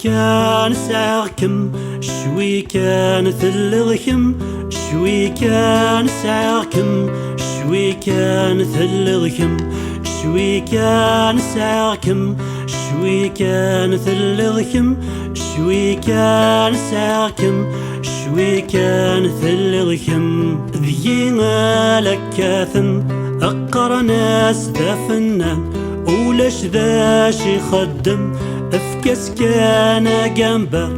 كان ساغكم شوي كان ثلغكم شوي كان ساغكم شوي كان ثلغكم شوي كان ساغكم شوي كان ثلغكم شوي كان ساغكم شوي كان ثلغكم ذينا لكاثن أقر ناس ذا فنان ولاش ذا شي خدم افكس كان جنبر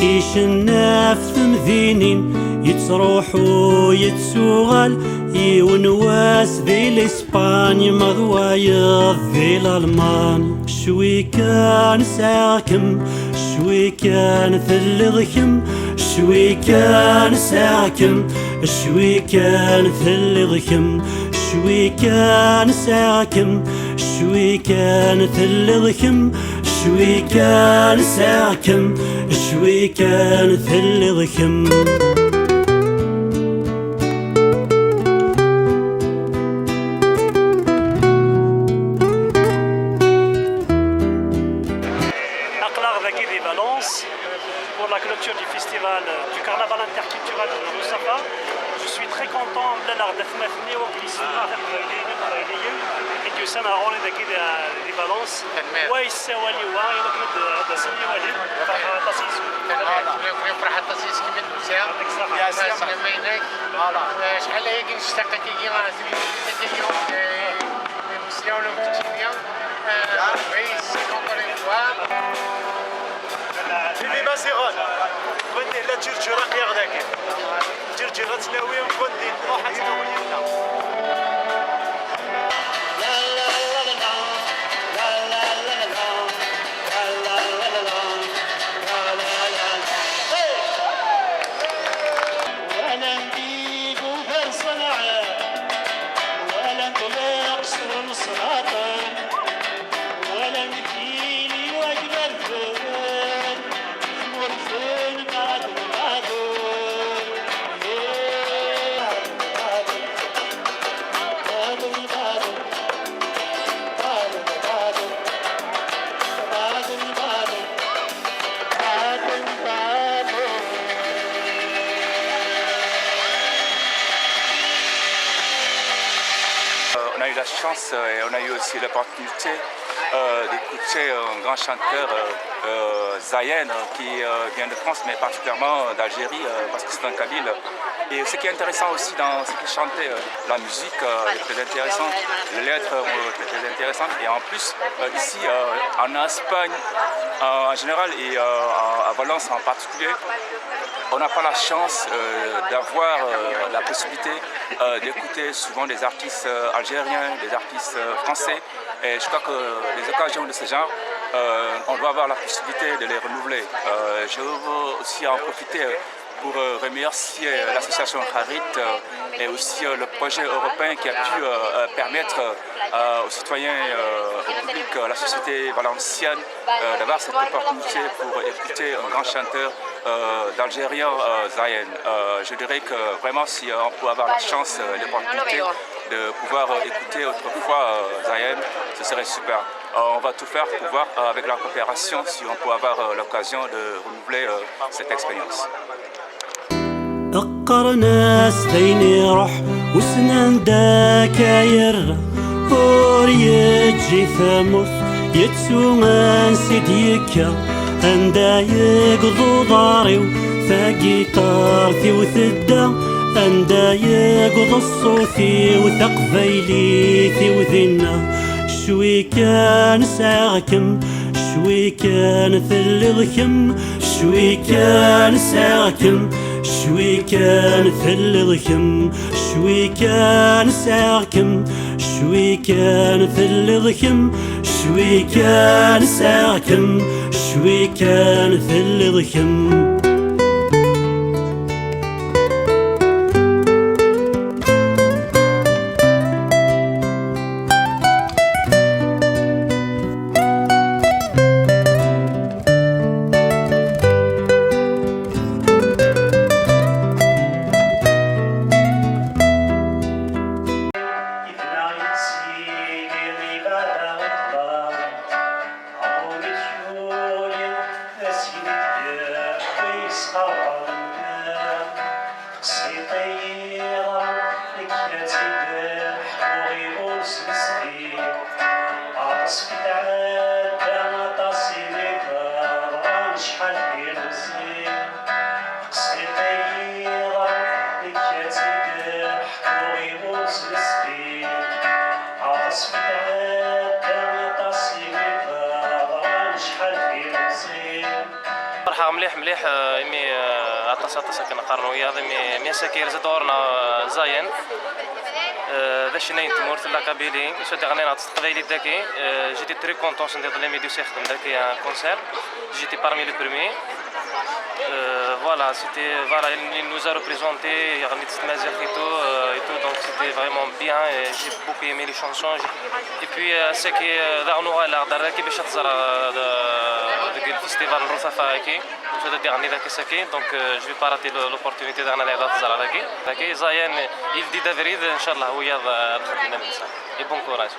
ايش الناف مذينين يتروحوا يتسوغل يونواس ذي الاسباني مضوايض ذي الالمان شوي كان ساكم شوي كان ثلغكم شوي كان ساكم شوي كان ثلغكم شوي كان ساكم شوي كان ثلغكم شوي كان ساكم شوي كان ثلغكم Pour la clôture du festival du carnaval interculturel de Roussafa. Je suis très content de l'Ardefmethni au Christina et que ça n'a rien de des balances. Ouais, c'est Wali Wa, il va mettre de Sini Wali. Tassis. فرحة التصيص كيما تنسى يا سلام بينك شحال هيك نشتاق كي l'émotion le quotidien oui c'est encore une fois Vivi Mazeron كنت لا تجرجر غير ذاك تجرجر تناوي كنت روح تناوي On a eu la chance et on a eu aussi l'opportunité d'écouter un grand chanteur, Zayen, qui vient de France, mais particulièrement d'Algérie, parce que c'est un Kabyle. Et ce qui est intéressant aussi dans ce qu'il chantait, la musique est très intéressante, les lettres très intéressantes. Et en plus, ici en Espagne en général et à Valence en particulier, on n'a pas la chance d'avoir la possibilité d'écouter souvent des artistes algériens, des artistes français. Et je crois que les occasions de ce genre, on doit avoir la possibilité de les renouveler. Je veux aussi en profiter pour remercier l'association Harit et aussi le projet européen qui a pu permettre aux citoyens, au public, à la société valencienne d'avoir cette opportunité pour écouter un grand chanteur d'Algérien, Zayen. Je dirais que vraiment si on peut avoir la chance et l'opportunité de pouvoir écouter autrefois Zayen, ce serait super. On va tout faire pour voir avec la coopération si on peut avoir l'occasion de renouveler cette expérience. أقر ناس ثيني روح وسنان داكاير اور يجي ثموث يتسوغان سيديكا أندا يقضو ضاريو ثاقيطار ثيو ثدا أندا يقضو الصوثي وثقفيلي ثيو ذنا شوي كان ساغكم شوي كان ثلغكم شوي كان ساغكم شوي كان ثلغكم شوي كان ساغكم شوي كان ثلغكم شوي كان ساغكم شوي كان ثلغكم This سفين عطس كتعاد عطاسي ميكا شحال في نسين قصيتي ضرب لكاتي حكوي موس مسكين عطس كتعاد عطاسي ميكا شحال في نسين فرحة مليح مي عطاسة كنقارنو وياه مي ساكير زاد دورنا زاين باش نين تمورت لا كابيلي سو ديغني ناط قبيلي داكي جيتي تري كونطون سندير لي ميديو سيختم داكي ان كونسير جيتي بارمي لي بروميي voilà c'était voilà il nous a représenté يعني تمازيغ et tout donc c'était vraiment bien et j'ai beaucoup aimé les chansons et puis c'est que داونو على دراكي باش تزرع داك الفيستيفال الرصافة هاكي هذا ديغني داك ساكي دونك جو في با راتي لوبورتونيتي داغنا على تزرع داكي زاين il dit d'Avril ان شاء الله هو الخدمه الانسان et bon courage.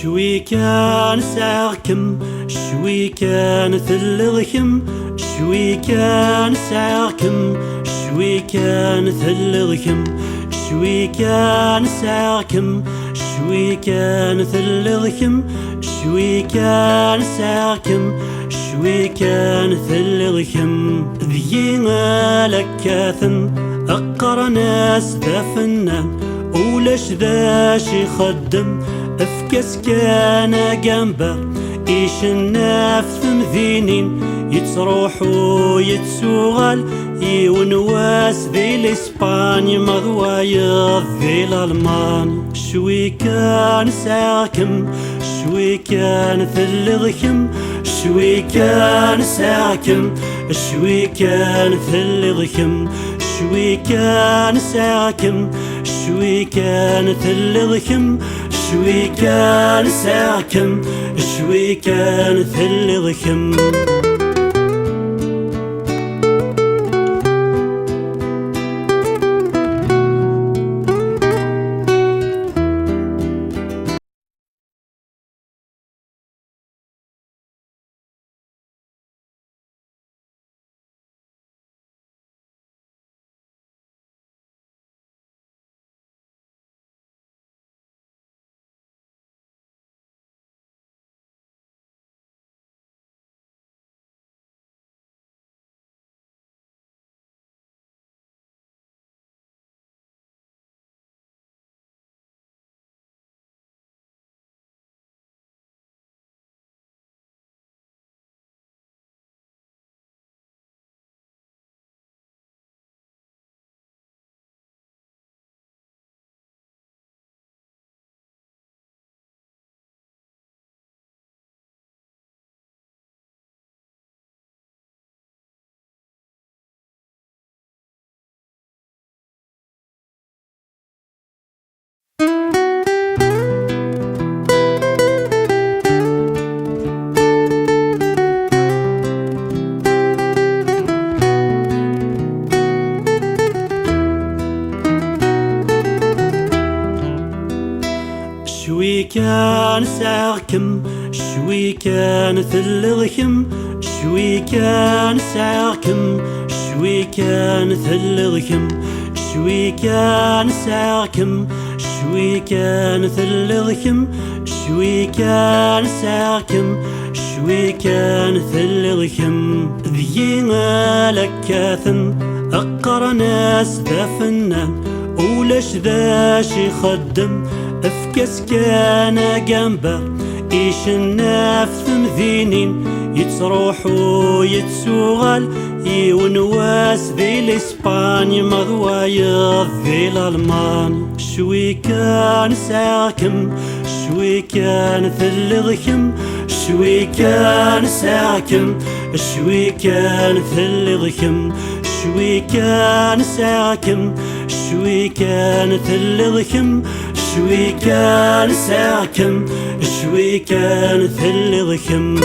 شوي كان ساعكم شوي كان ثلغكم شوي كان ساعكم شوي كان ثلغكم شوي كان ساعكم شوي كان ثلغكم شوي كان ساعكم شوي كان ثلغكم ذينا لكاثن أقر ناس ذا فنان ولاش ذا شي خدم افكس كان جنبه ايش الناف مذينين يتروحوا يتسوغل يونواس ذي الاسباني مضوايض ذي الالمان شوي كان ساكم شوي كان ثلغكم شوي كان ساكم شوي كان ثلغكم شوي كان ساكم شوي كان ثلغكم شوي كان ساكم شوي كان ثلغكم شوي كان ساعكم شوي كان ثلغكم شوي كان ساعكم شوي كان ثلغكم شوي كان ساعكم شوي كان ثلغكم شوي كان ساعكم شوي كان ثلغكم ذينا لكاثن أقر ناس ذا فنان ولاش ذا شي خدم افكس كان جنبه ايش الناف مذينين يتروحوا يتسوغل يونواس ذي الاسباني مضوايض ذي الالمان شوي كان ساكم شوي كان ثلغكم شوي كان ساكم شوي كان ثلغكم شوي كان ساكم شوي كان ثلغكم شوي كان ساكم شوي كان ثلغكم